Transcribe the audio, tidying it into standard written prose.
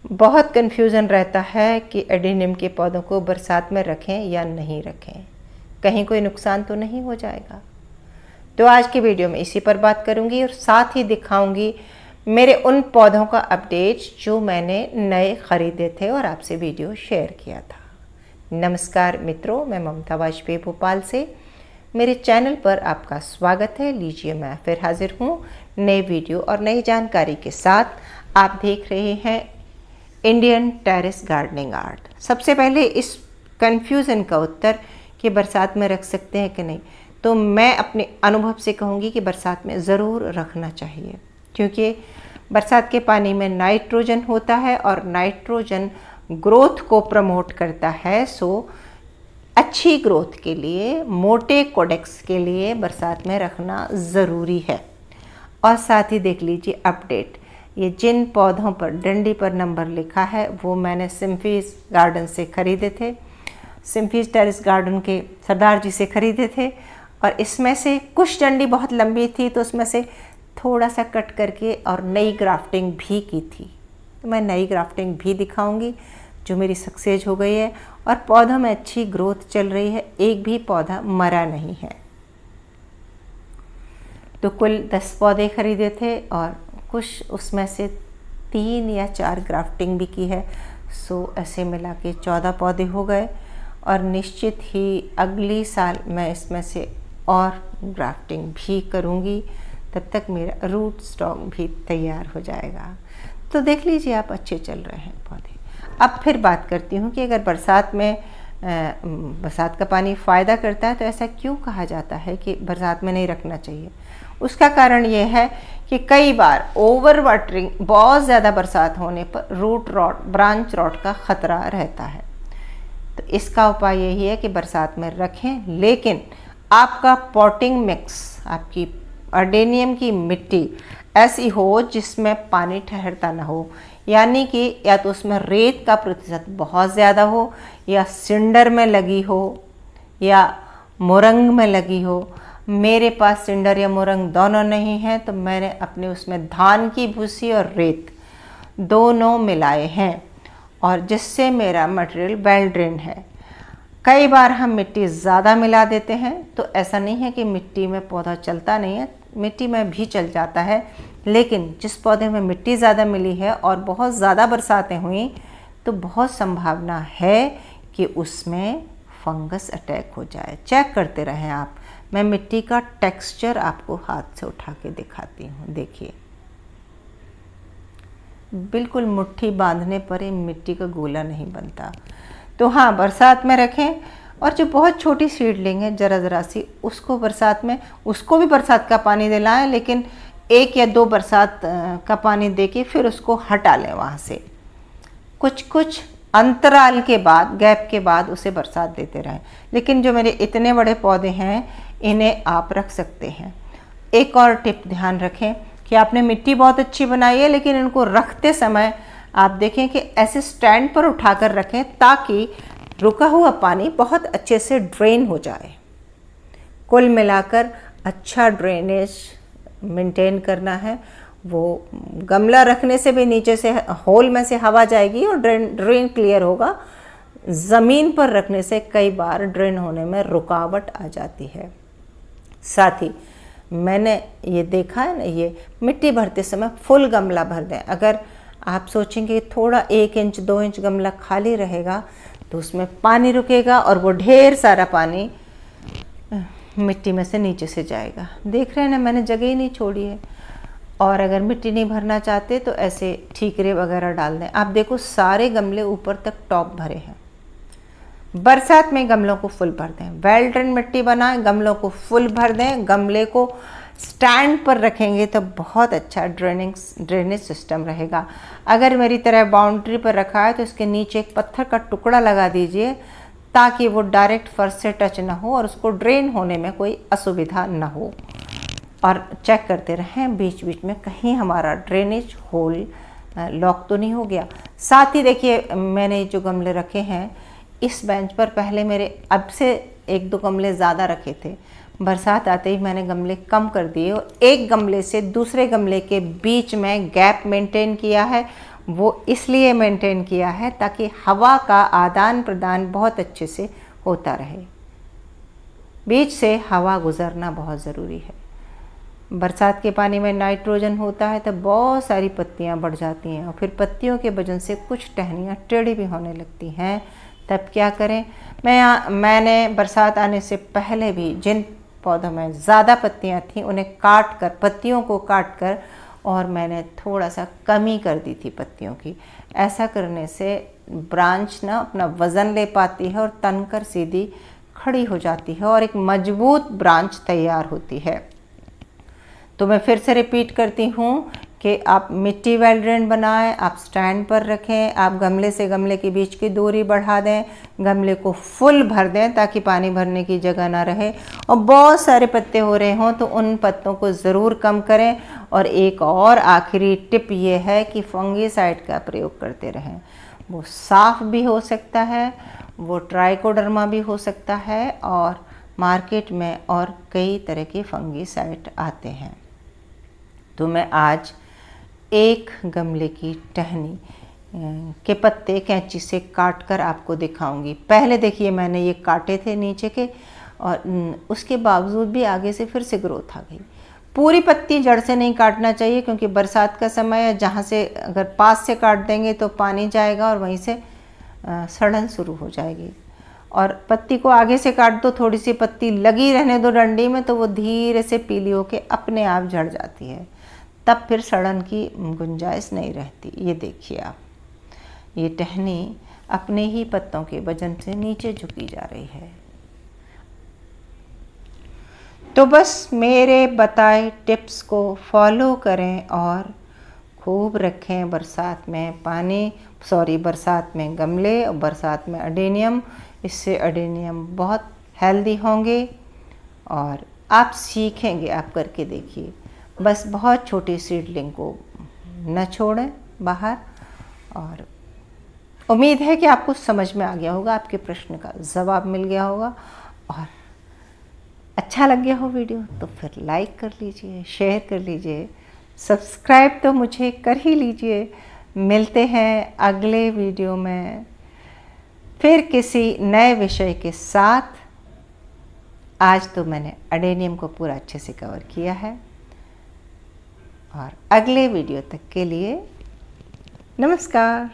बहुत कन्फ्यूज़न रहता है कि एडेनियम के पौधों को बरसात में रखें या नहीं रखें, कहीं कोई नुकसान तो नहीं हो जाएगा। तो आज की वीडियो में इसी पर बात करूंगी और साथ ही दिखाऊंगी मेरे उन पौधों का अपडेट जो मैंने नए ख़रीदे थे और आपसे वीडियो शेयर किया था। नमस्कार मित्रों, मैं ममता वाजपेयी भोपाल से मेरे चैनल पर आपका स्वागत है। लीजिए, मैं फिर हाजिर हूँ नई वीडियो और नई जानकारी के साथ। आप देख रहे हैं इंडियन टेरेस गार्डनिंग आर्ट। सबसे पहले इस कन्फ्यूज़न का उत्तर कि बरसात में रख सकते हैं कि नहीं, तो मैं अपने अनुभव से कहूँगी कि बरसात में ज़रूर रखना चाहिए, क्योंकि बरसात के पानी में नाइट्रोजन होता है और नाइट्रोजन ग्रोथ को प्रमोट करता है। सो अच्छी ग्रोथ के लिए, मोटे कोडेक्स के लिए बरसात में रखना ज़रूरी है। और साथ ही देख लीजिए अपडेट, ये जिन पौधों पर डंडी पर नंबर लिखा है वो मैंने सिम्फीज गार्डन से ख़रीदे थे, सिम्फीज टेरेस गार्डन के सरदार जी से ख़रीदे थे। और इसमें से कुछ डंडी बहुत लंबी थी तो उसमें से थोड़ा सा कट करके और नई ग्राफ्टिंग भी की थी। तो मैं नई ग्राफ्टिंग भी दिखाऊंगी जो मेरी सक्सेस हो गई है और पौधों में अच्छी ग्रोथ चल रही है, एक भी पौधा मरा नहीं है। तो कुल 10 पौधे ख़रीदे थे और कुछ उसमें से 3 या 4 ग्राफ्टिंग भी की है। सो ऐसे मिला के 14 पौधे हो गए और निश्चित ही अगली साल मैं इसमें से और ग्राफ्टिंग भी करूँगी, तब तक मेरा रूट स्टॉक भी तैयार हो जाएगा। तो देख लीजिए आप, अच्छे चल रहे हैं पौधे। अब फिर बात करती हूँ कि अगर बरसात में बरसात का पानी फ़ायदा करता है तो ऐसा क्यों कहा जाता है कि बरसात में नहीं रखना चाहिए। उसका कारण ये है कि कई बार ओवर वाटरिंग, बहुत ज़्यादा बरसात होने पर रूट रॉट, ब्रांच रॉट का ख़तरा रहता है। तो इसका उपाय यही है कि बरसात में रखें, लेकिन आपका पॉटिंग मिक्स, आपकी एडेनियम की मिट्टी ऐसी हो जिसमें पानी ठहरता ना हो, यानी कि या तो उसमें रेत का प्रतिशत बहुत ज़्यादा हो, या सिंडर में लगी हो, या मोरंग में लगी हो। मेरे पास सिंडर या मोरंग दोनों नहीं है, तो मैंने अपने उसमें धान की भूसी और रेत दोनों मिलाए हैं और जिससे मेरा मटेरियल वेल ड्रेन है। कई बार हम मिट्टी ज़्यादा मिला देते हैं, तो ऐसा नहीं है कि मिट्टी में पौधा चलता नहीं है, मिट्टी में भी चल जाता है। लेकिन जिस पौधे में मिट्टी ज़्यादा मिली है और बहुत ज़्यादा बरसातें हुई, तो बहुत संभावना है कि उसमें फंगस अटैक हो जाए। चेक करते रहें आप। मैं मिट्टी का टेक्सचर आपको हाथ से उठा के दिखाती हूँ। देखिए, बिल्कुल मुट्ठी बांधने पर ही मिट्टी का गोला नहीं बनता। तो हाँ, बरसात में रखें। और जो बहुत छोटी सीडलिंग है, ज़रा सी, उसको बरसात में, उसको भी बरसात का पानी दिलाएं, लेकिन 1 या 2 बरसात का पानी देके फिर उसको हटा लें वहाँ से। कुछ अंतराल के बाद, गैप के बाद उसे बरसात देते रहें। लेकिन जो मेरे इतने बड़े पौधे हैं, इन्हें आप रख सकते हैं। एक और टिप ध्यान रखें कि आपने मिट्टी बहुत अच्छी बनाई है, लेकिन इनको रखते समय आप देखें कि ऐसे स्टैंड पर उठाकर रखें ताकि रुका हुआ पानी बहुत अच्छे से ड्रेन हो जाए। कुल मिलाकर अच्छा ड्रेनेज मेंटेन करना है। वो गमला रखने से भी नीचे से होल में से हवा जाएगी और ड्रेन क्लियर होगा। ज़मीन पर रखने से कई बार ड्रेन होने में रुकावट आ जाती है। साथ ही मैंने ये देखा है ना, ये मिट्टी भरते समय फुल गमला भर दें। अगर आप सोचेंगे थोड़ा 1 इंच 2 इंच गमला खाली रहेगा तो उसमें पानी रुकेगा और वो ढेर सारा पानी मिट्टी में से नीचे से जाएगा। देख रहे हैं ना, मैंने जगह ही नहीं छोड़ी है। और अगर मिट्टी नहीं भरना चाहते तो ऐसे ठीकरे वगैरह डाल दें। आप देखो, सारे गमले ऊपर तक टॉप भरे हैं। बरसात में गमलों को फुल भर दें, वेल ड्रेन मिट्टी बनाएं, गमलों को फुल भर दें। गमले को स्टैंड पर रखेंगे तो बहुत अच्छा ड्रेनेज सिस्टम रहेगा। अगर मेरी तरह बाउंड्री पर रखा है तो इसके नीचे एक पत्थर का टुकड़ा लगा दीजिए ताकि वो डायरेक्ट फर्श से टच ना हो और उसको ड्रेन होने में कोई असुविधा ना हो। और चेक करते रहें बीच बीच में कहीं हमारा ड्रेनेज होल लॉक तो नहीं हो गया। साथ ही देखिए, मैंने जो गमले रखे हैं इस बेंच पर, पहले मेरे अब से 1-2 गमले ज़्यादा रखे थे। बरसात आते ही मैंने गमले कम कर दिए और एक गमले से दूसरे गमले के बीच में गैप मेंटेन किया है। वो इसलिए मेंटेन किया है ताकि हवा का आदान प्रदान बहुत अच्छे से होता रहे। बीज से हवा गुजरना बहुत ज़रूरी है। बरसात के पानी में नाइट्रोजन होता है तो बहुत सारी पत्तियां बढ़ जाती हैं और फिर पत्तियों के वजन से कुछ टहनियाँ टेढ़ी भी होने लगती हैं। तब क्या करें? मैंने बरसात आने से पहले भी जिन पौधों में ज़्यादा पत्तियां थीं उन्हें काट कर, पत्तियों को काट कर, और मैंने थोड़ा सा कमी कर दी थी पत्तियों की। ऐसा करने से ब्रांच ना अपना वज़न ले पाती है और तनकर सीधी खड़ी हो जाती है और एक मजबूत ब्रांच तैयार होती है। तो मैं फिर से रिपीट करती हूँ कि आप मिट्टी वेल ड्रेन बनाएं, आप स्टैंड पर रखें, आप गमले से गमले के बीच की दूरी बढ़ा दें, गमले को फुल भर दें ताकि पानी भरने की जगह ना रहे, और बहुत सारे पत्ते हो रहे हों तो उन पत्तों को ज़रूर कम करें। और एक और आखिरी टिप ये है कि फंगीसाइड का प्रयोग करते रहें। वो साफ भी हो सकता है, वो ट्राइकोडर्मा भी हो सकता है, और मार्केट में और कई तरह के फंगीसाइड आते हैं। तो मैं आज एक गमले की टहनी के पत्ते कैंची से काट कर आपको दिखाऊंगी। पहले देखिए मैंने ये काटे थे नीचे के, और उसके बावजूद भी आगे से फिर से ग्रोथ आ गई। पूरी पत्ती जड़ से नहीं काटना चाहिए क्योंकि बरसात का समय है, जहाँ से अगर पास से काट देंगे तो पानी जाएगा और वहीं से सड़न शुरू हो जाएगी। और पत्ती को आगे से काट दो, थोड़ी सी पत्ती लगी रहने दो डंडी में, तो वो धीरे से पीली होके अपने आप झड़ जाती है। तब फिर सड़न की गुंजाइश नहीं रहती। ये देखिए आप, ये टहनी अपने ही पत्तों के वजन से नीचे झुकी जा रही है। तो बस मेरे बताए टिप्स को फॉलो करें और खूब रखें बरसात में पानी, बरसात में गमले और बरसात में अडेनियम। इससे अडेनियम बहुत हेल्दी होंगे और आप सीखेंगे, आप करके देखिए। बस बहुत छोटी सीडलिंग को न छोड़ें बाहर। और उम्मीद है कि आपको समझ में आ गया होगा, आपके प्रश्न का जवाब मिल गया होगा, और अच्छा लग गया हो वीडियो तो फिर लाइक कर लीजिए, शेयर कर लीजिए, सब्सक्राइब तो मुझे कर ही लीजिए। मिलते हैं अगले वीडियो में फिर किसी नए विषय के साथ। आज तो मैंने अडेनियम को पूरा अच्छे से कवर किया है, और अगले वीडियो तक के लिए नमस्कार।